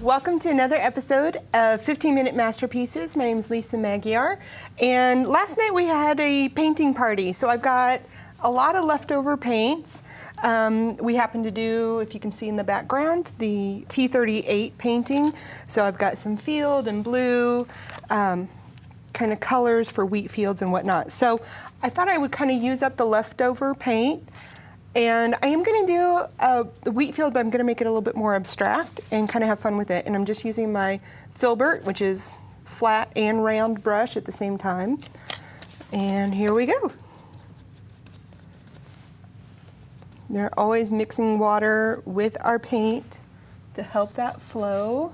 welcome to another episode of 15-Minute Masterpieces. My name is Lisa Magyar, and last night we had a painting party, so I've got a lot of leftover paints. We happen to do, if you can see in the background, the T38 painting, so I've got some field and blue kind of colors for wheat fields and whatnot. So I thought I would kind of use up the leftover paint. And I am going to do the wheat field, but I'm going to make it a little bit more abstract and kind of have fun with it. And I'm just using my filbert, which is flat and round brush at the same time. And here we go. They're always mixing water with our paint to help that flow.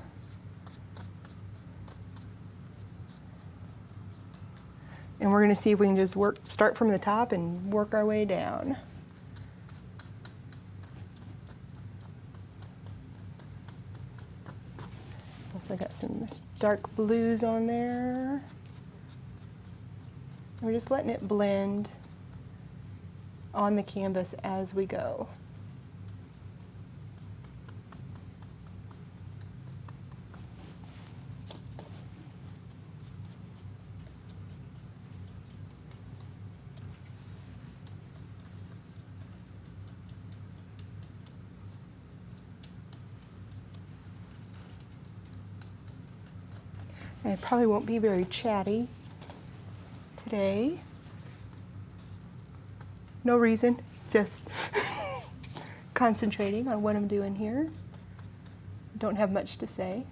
And we're going to see if we can just start from the top and work our way down. Also got some dark blues on there. We're just letting it blend on the canvas as we go. I probably won't be very chatty today. No reason, just concentrating on what I'm doing here. Don't have much to say.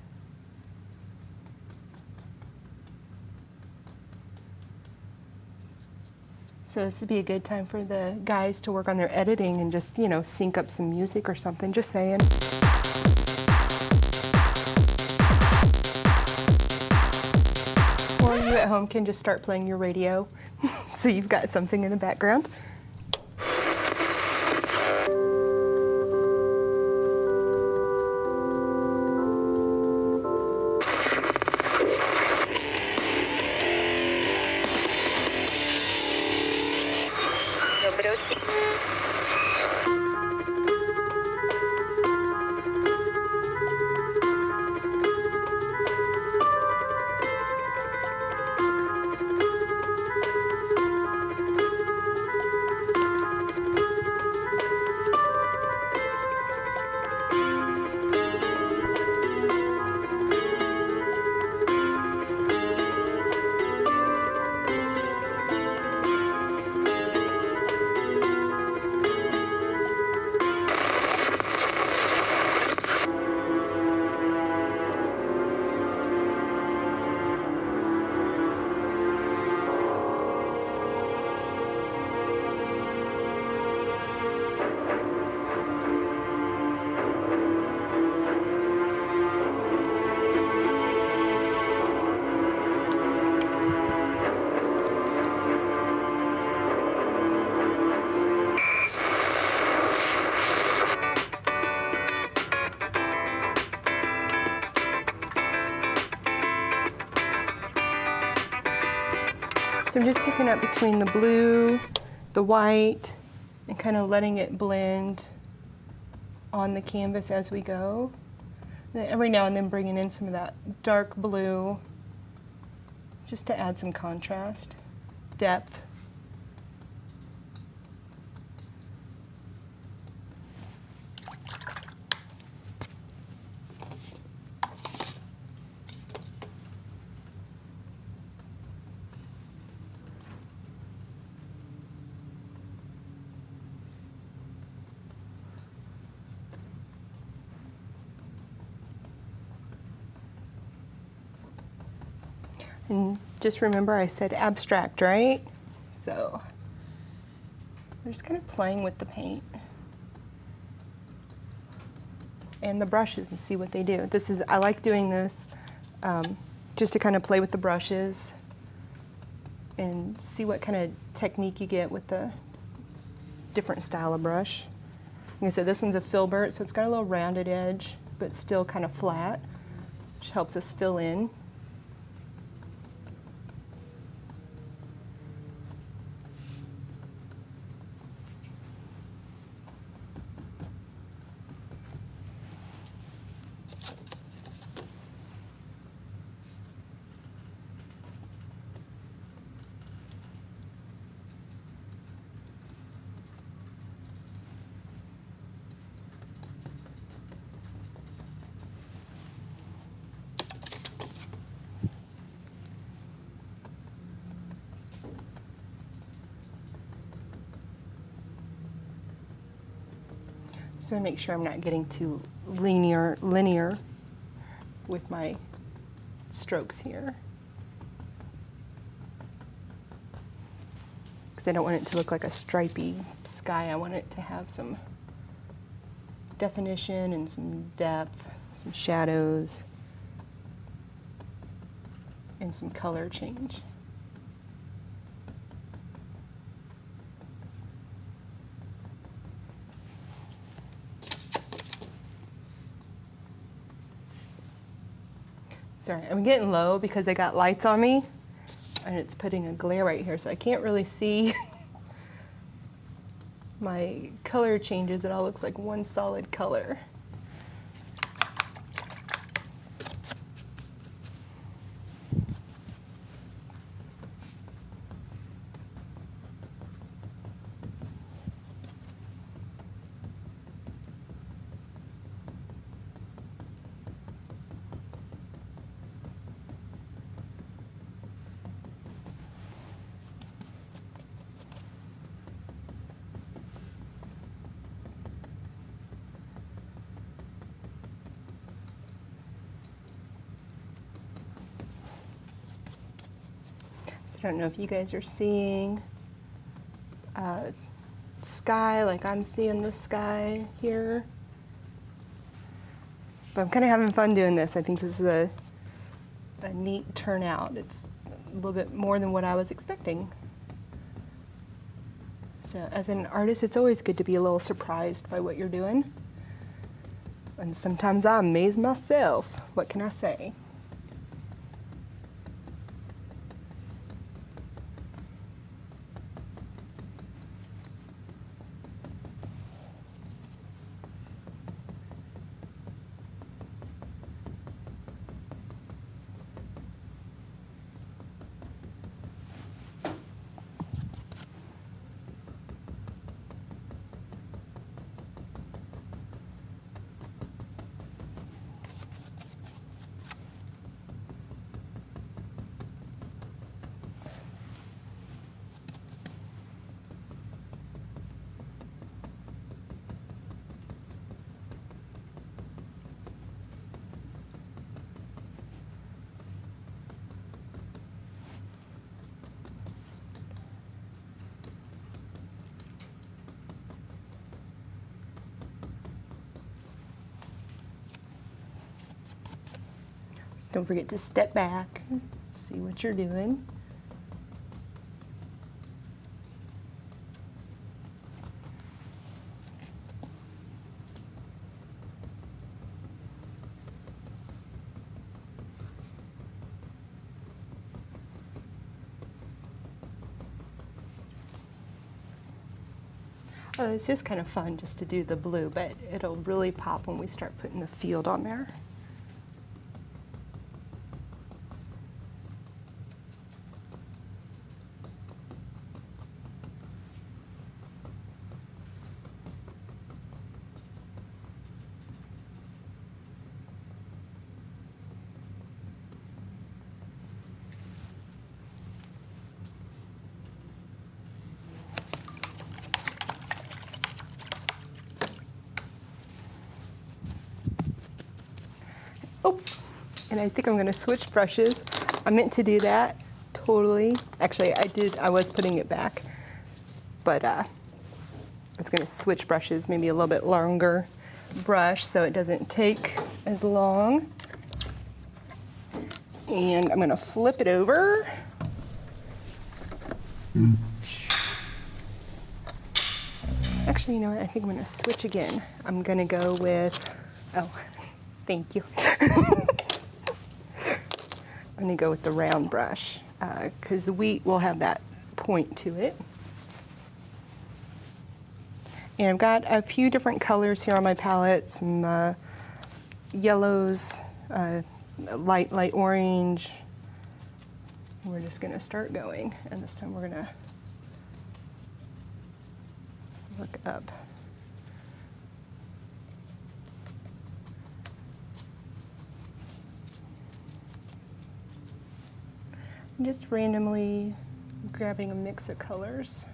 So this would be a good time for the guys to work on their editing and just, you know, sync up some music or something, just saying. At home can just start playing your radio so you've got something in the background. So I'm just picking up between the blue, the white, and kind of letting it blend on the canvas as we go. And then every now and then bringing in some of that dark blue just to add some contrast, depth. And just remember I said abstract, right? So we're just kind of playing with the paint and the brushes and see what they do. I like doing this just to kind of play with the brushes and see what kind of technique you get with the different style of brush. Like I said, this one's a filbert, so it's got a little rounded edge, but still kind of flat, which helps us fill in. So I make sure I'm not getting too linear with my strokes here. Because I don't want it to look like a stripy sky. I want it to have some definition and some depth, some shadows, and some color change. Sorry, I'm getting low because they got lights on me and it's putting a glare right here, so I can't really see my color changes. It all looks like one solid color. I don't know if you guys are seeing sky like I'm seeing the sky here. But I'm kind of having fun doing this. I think this is a neat turnout. It's a little bit more than what I was expecting. So as an artist, it's always good to be a little surprised by what you're doing. And sometimes I amaze myself. What can I say? Don't forget to step back, see what you're doing. Oh, it's just kind of fun just to do the blue, but it'll really pop when we start putting the field on there. Oops, and I think I'm gonna switch brushes. I meant to do that, totally. Actually, I was putting it back, but I was gonna switch brushes, maybe a little bit longer brush so it doesn't take as long. And I'm gonna flip it over. Actually, you know what, I think I'm gonna switch again. I'm gonna go with, oh, thank you. I'm gonna go with the round brush because the wheat will have that point to it. And I've got a few different colors here on my palette, some yellows, light orange. We're just gonna start going, and this time we're gonna look up. I'm just randomly grabbing a mix of colors.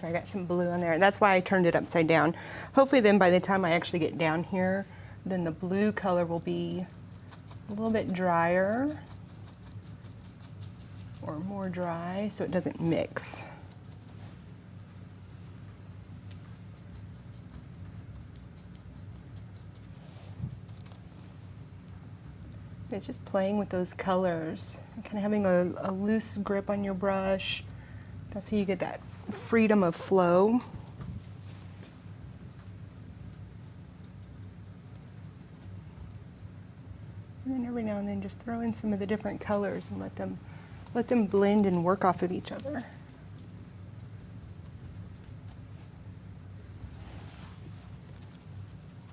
So I got some blue on there, and that's why I turned it upside down. Hopefully then by the time I actually get down here, then the blue color will be a little bit drier or more dry so it doesn't mix. It's just playing with those colors, kind of having a loose grip on your brush. That's how you get that freedom of flow. And then every now and then just throw in some of the different colors and let them blend and work off of each other.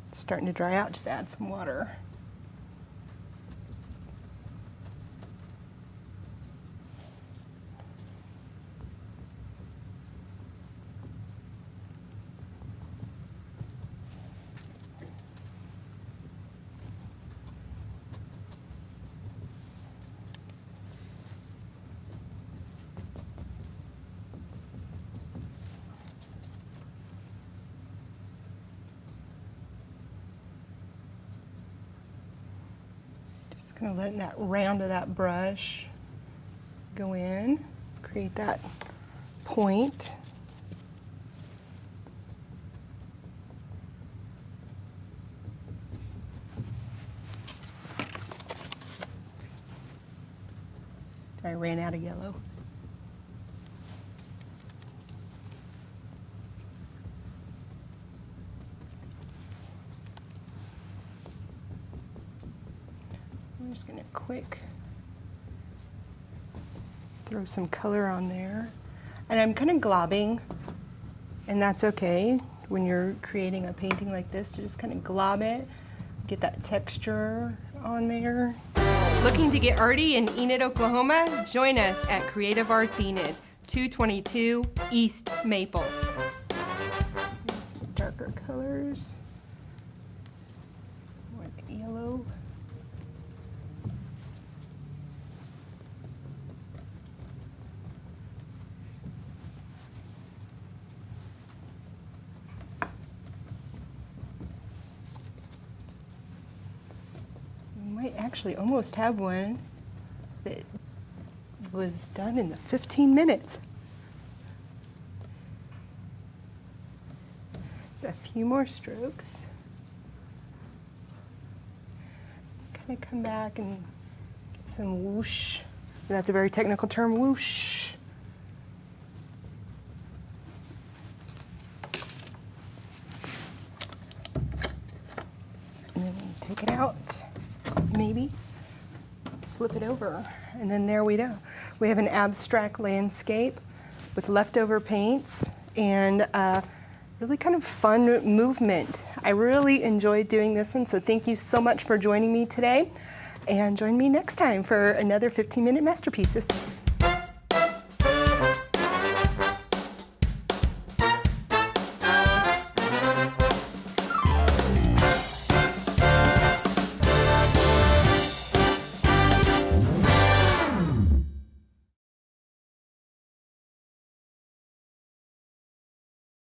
It's starting to dry out, just add some water. Kind of letting that round of that brush go in, create that point. I ran out of yellow. I'm just going to quick throw some color on there. And I'm kind of globbing, and that's okay when you're creating a painting like this, to just kind of glob it, get that texture on there. Looking to get arty in Enid, Oklahoma? Join us at Creative Arts Enid, 222 East Maple. Some darker colors. More the yellow. Actually almost have one that was done in the 15 minutes. So a few more strokes. Kind of come back and get some whoosh. That's a very technical term, whoosh. And then take it out. Maybe flip it over, and then there we go. We have an abstract landscape with leftover paints and really kind of fun movement. I really enjoyed doing this one, so thank you so much for joining me today, and join me next time for another 15-minute masterpieces.